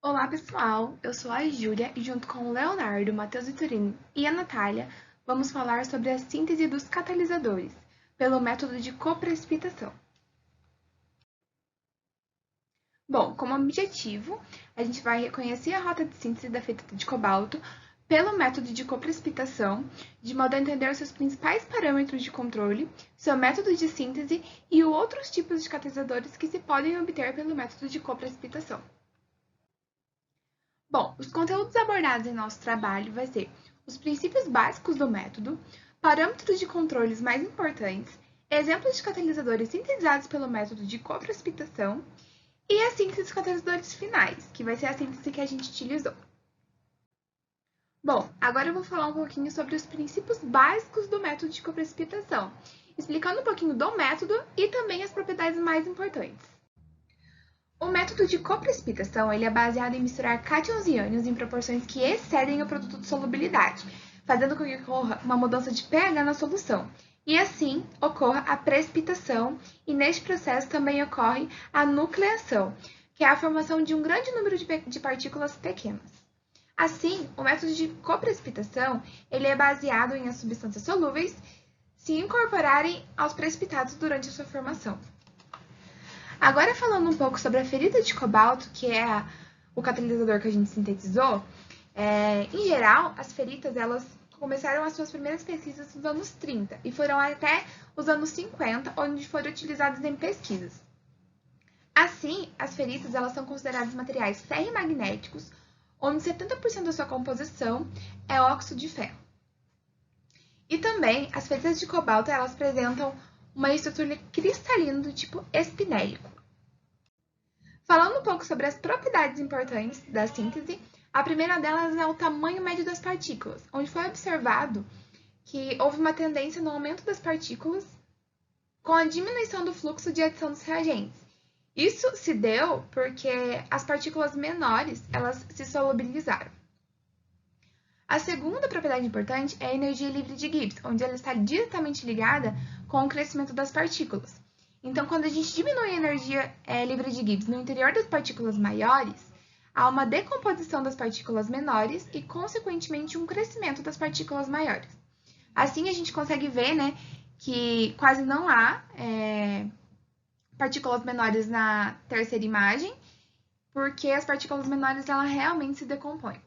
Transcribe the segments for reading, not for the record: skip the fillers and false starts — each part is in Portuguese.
Olá pessoal, eu sou a Júlia e junto com o Leonardo, Matheus Vitorino e a Natália, vamos falar sobre a síntese dos catalisadores, pelo método de coprecipitação. Bom, como objetivo, a gente vai reconhecer a rota de síntese da fita de cobalto pelo método de coprecipitação, de modo a entender os seus principais parâmetros de controle, seu método de síntese e outros tipos de catalisadores que se podem obter pelo método de coprecipitação. Bom, os conteúdos abordados em nosso trabalho vai ser os princípios básicos do método, parâmetros de controles mais importantes, exemplos de catalisadores sintetizados pelo método de coprecipitação e a síntese dos catalisadores finais, que vai ser a síntese que a gente utilizou. Bom, agora eu vou falar um pouquinho sobre os princípios básicos do método de coprecipitação, explicando um pouquinho do método e também as propriedades mais importantes. O método de coprecipitação ele é baseado em misturar cátions e ânions em proporções que excedem o produto de solubilidade, fazendo com que ocorra uma mudança de pH na solução, e assim ocorra a precipitação, e neste processo também ocorre a nucleação, que é a formação de um grande número de partículas pequenas. Assim, o método de coprecipitação ele é baseado em as substâncias solúveis se incorporarem aos precipitados durante a sua formação. Agora falando um pouco sobre a ferrita de cobalto, que é o catalisador que a gente sintetizou, em geral, as ferritas elas começaram as suas primeiras pesquisas nos anos 30 e foram até os anos 50, onde foram utilizadas em pesquisas. Assim, as ferritas elas são consideradas materiais ferrimagnéticos, onde 70% da sua composição é óxido de ferro. E também, as ferritas de cobalto elas apresentam uma estrutura cristalina do tipo espinélico. Falando um pouco sobre as propriedades importantes da síntese, a primeira delas é o tamanho médio das partículas, onde foi observado que houve uma tendência no aumento das partículas com a diminuição do fluxo de adição dos reagentes. Isso se deu porque as partículas menores elas se solubilizaram. A segunda propriedade importante é a energia livre de Gibbs, onde ela está diretamente ligada com o crescimento das partículas. Então, quando a gente diminui a energia livre de Gibbs no interior das partículas maiores, há uma decomposição das partículas menores e, consequentemente, um crescimento das partículas maiores. Assim, a gente consegue ver, né, que quase não há partículas menores na terceira imagem, porque as partículas menores ela realmente se decompõem.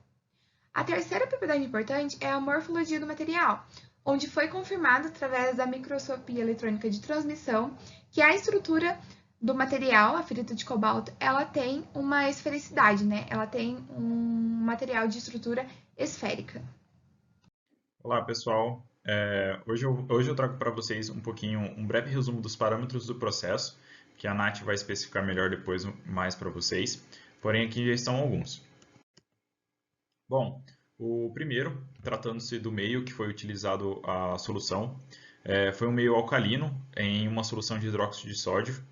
A terceira propriedade importante é a morfologia do material, onde foi confirmado através da microscopia eletrônica de transmissão que a estrutura do material, a ferrita de cobalto, ela tem uma esfericidade, né? Ela tem um material de estrutura esférica. Olá, pessoal. Hoje eu trago para vocês um breve resumo dos parâmetros do processo, que a Nath vai especificar melhor depois mais para vocês, porém aqui já estão alguns. Bom, o primeiro, tratando-se do meio que foi utilizado a solução, foi um meio alcalino em uma solução de hidróxido de sódio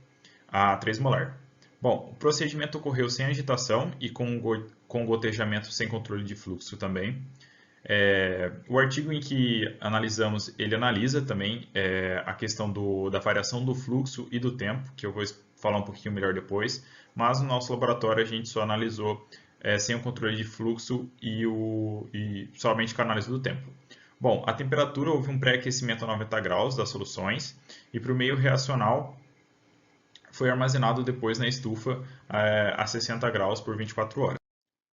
a 3 molar. Bom, o procedimento ocorreu sem agitação e com gotejamento sem controle de fluxo também. O artigo em que analisamos, ele analisa também a questão da variação do fluxo e do tempo, que eu vou falar um pouquinho melhor depois, mas no nosso laboratório a gente só analisou sem o controle de fluxo e somente com a análise do tempo. Bom, a temperatura, houve um pré-aquecimento a 90 graus das soluções e para o meio reacional foi armazenado depois na estufa a 60 graus por 24 horas.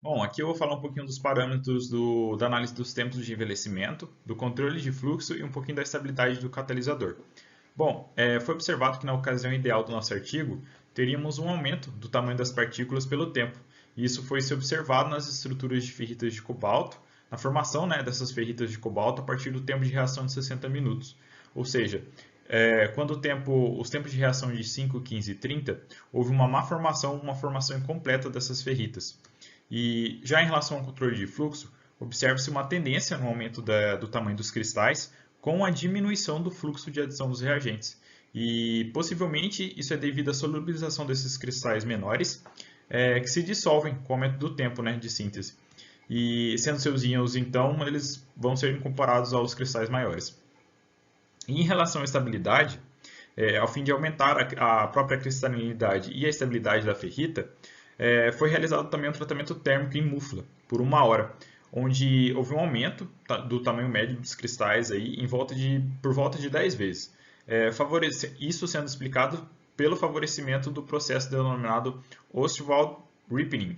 Bom, aqui eu vou falar um pouquinho dos parâmetros da análise dos tempos de envelhecimento, do controle de fluxo e um pouquinho da estabilidade do catalisador. Bom, foi observado que na ocasião ideal do nosso artigo, teríamos um aumento do tamanho das partículas pelo tempo. E isso foi se observado nas estruturas de ferritas de cobalto, na formação dessas ferritas de cobalto a partir do tempo de reação de 60 minutos. Ou seja, quando os tempos de reação de 5, 15 e 30, houve uma formação incompleta dessas ferritas. E já em relação ao controle de fluxo, observa-se uma tendência no aumento do tamanho dos cristais com a diminuição do fluxo de adição dos reagentes. E possivelmente isso é devido à solubilização desses cristais menores que se dissolvem com o aumento do tempo de síntese. E sendo seus íons, então, eles vão ser incorporados aos cristais maiores. E em relação à estabilidade, ao fim de aumentar a própria cristalinidade e a estabilidade da ferrita, Foi realizado também um tratamento térmico em mufla, por 1 hora, onde houve um aumento do tamanho médio dos cristais aí, por volta de 10 vezes. Isso sendo explicado pelo favorecimento do processo denominado Ostwald ripening,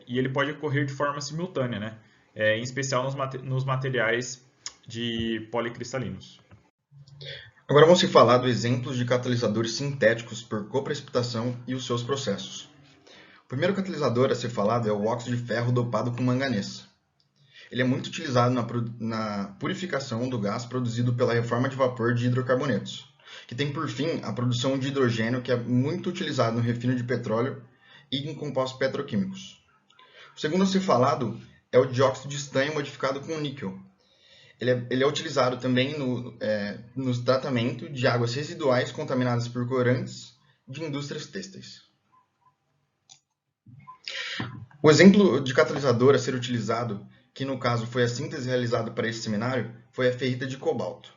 e ele pode ocorrer de forma simultânea, né? Em especial nos materiais de policristalinos. Agora vamos falar do exemplos de catalisadores sintéticos por coprecipitação e os seus processos. O primeiro catalisador a ser falado é o óxido de ferro dopado com manganês. Ele é muito utilizado na purificação do gás produzido pela reforma de vapor de hidrocarbonetos, que tem por fim a produção de hidrogênio, que é muito utilizado no refino de petróleo e em compostos petroquímicos. O segundo a ser falado é o dióxido de estanho modificado com níquel. Ele é utilizado também no tratamento de águas residuais contaminadas por corantes de indústrias têxteis. O exemplo de catalisador a ser utilizado, que no caso foi a síntese realizada para esse seminário, foi a ferrita de cobalto.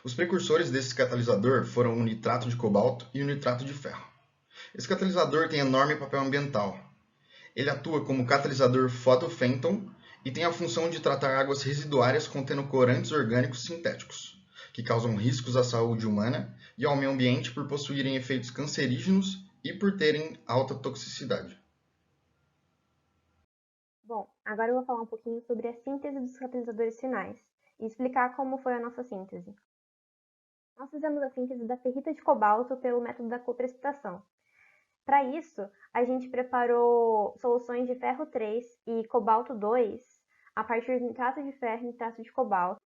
Os precursores desse catalisador foram o nitrato de cobalto e o nitrato de ferro. Esse catalisador tem enorme papel ambiental. Ele atua como catalisador fotofênton e tem a função de tratar águas residuárias contendo corantes orgânicos sintéticos, que causam riscos à saúde humana e ao meio ambiente por possuírem efeitos cancerígenos e por terem alta toxicidade. Bom, agora eu vou falar um pouquinho sobre a síntese dos catalisadores finais e explicar como foi a nossa síntese. Nós fizemos a síntese da ferrita de cobalto pelo método da coprecipitação. Para isso, a gente preparou soluções de ferro 3 e cobalto 2 a partir de nitrato de ferro e nitrato de cobalto.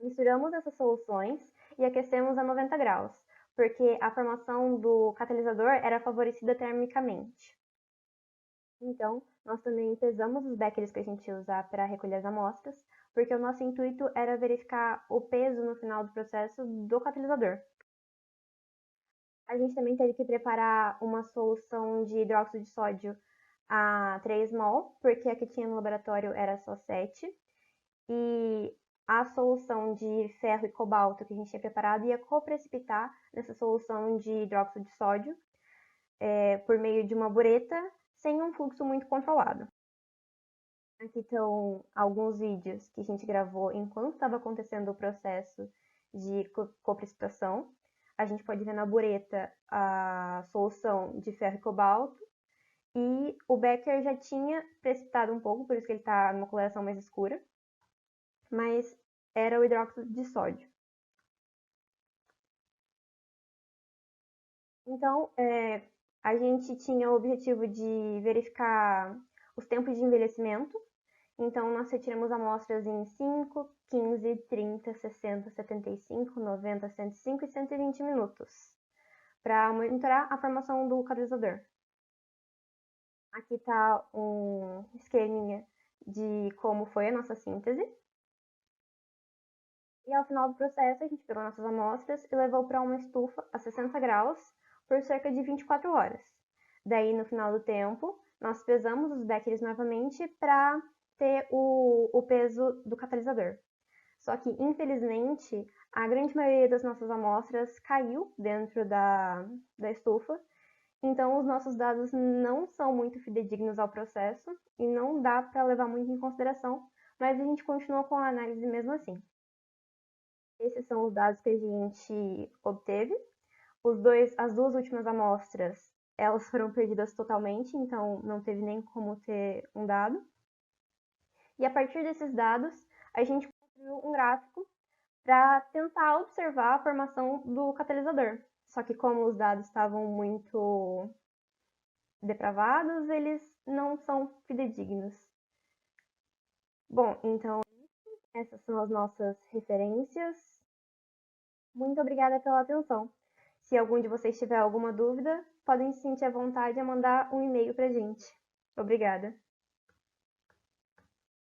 Misturamos essas soluções e aquecemos a 90 graus, porque a formação do catalisador era favorecida termicamente. Então, nós também pesamos os beckers que a gente ia usar para recolher as amostras, porque o nosso intuito era verificar o peso no final do processo do catalisador. A gente também teve que preparar uma solução de hidróxido de sódio a 3 mol, porque a que tinha no laboratório era só 7. E a solução de ferro e cobalto que a gente tinha preparado ia coprecipitar nessa solução de hidróxido de sódio por meio de uma bureta, sem um fluxo muito controlado. Aqui estão alguns vídeos que a gente gravou enquanto estava acontecendo o processo de coprecipitação. A gente pode ver na bureta a solução de ferro e cobalto, e o becker já tinha precipitado um pouco, por isso que ele está numa coloração mais escura, mas era o hidróxido de sódio. Então, a gente tinha o objetivo de verificar os tempos de envelhecimento. Então, nós retiramos amostras em 5, 15, 30, 60, 75, 90, 105 e 120 minutos, para monitorar a formação do catalisador. Aqui está um esqueminha de como foi a nossa síntese. E ao final do processo, a gente pegou nossas amostras e levou para uma estufa a 60 graus por cerca de 24 horas. Daí, no final do tempo, nós pesamos os beckers novamente para ter o peso do catalisador. Só que, infelizmente, a grande maioria das nossas amostras caiu dentro da estufa, então os nossos dados não são muito fidedignos ao processo e não dá para levar muito em consideração, mas a gente continua com a análise mesmo assim. Esses são os dados que a gente obteve. As duas últimas amostras, elas foram perdidas totalmente, então não teve nem como ter um dado. E a partir desses dados, a gente construiu um gráfico para tentar observar a formação do catalisador. Só que como os dados estavam muito depravados, eles não são fidedignos. Bom, então essas são as nossas referências. Muito obrigada pela atenção. Se algum de vocês tiver alguma dúvida, podem se sentir à vontade a mandar um e-mail para a gente. Obrigada!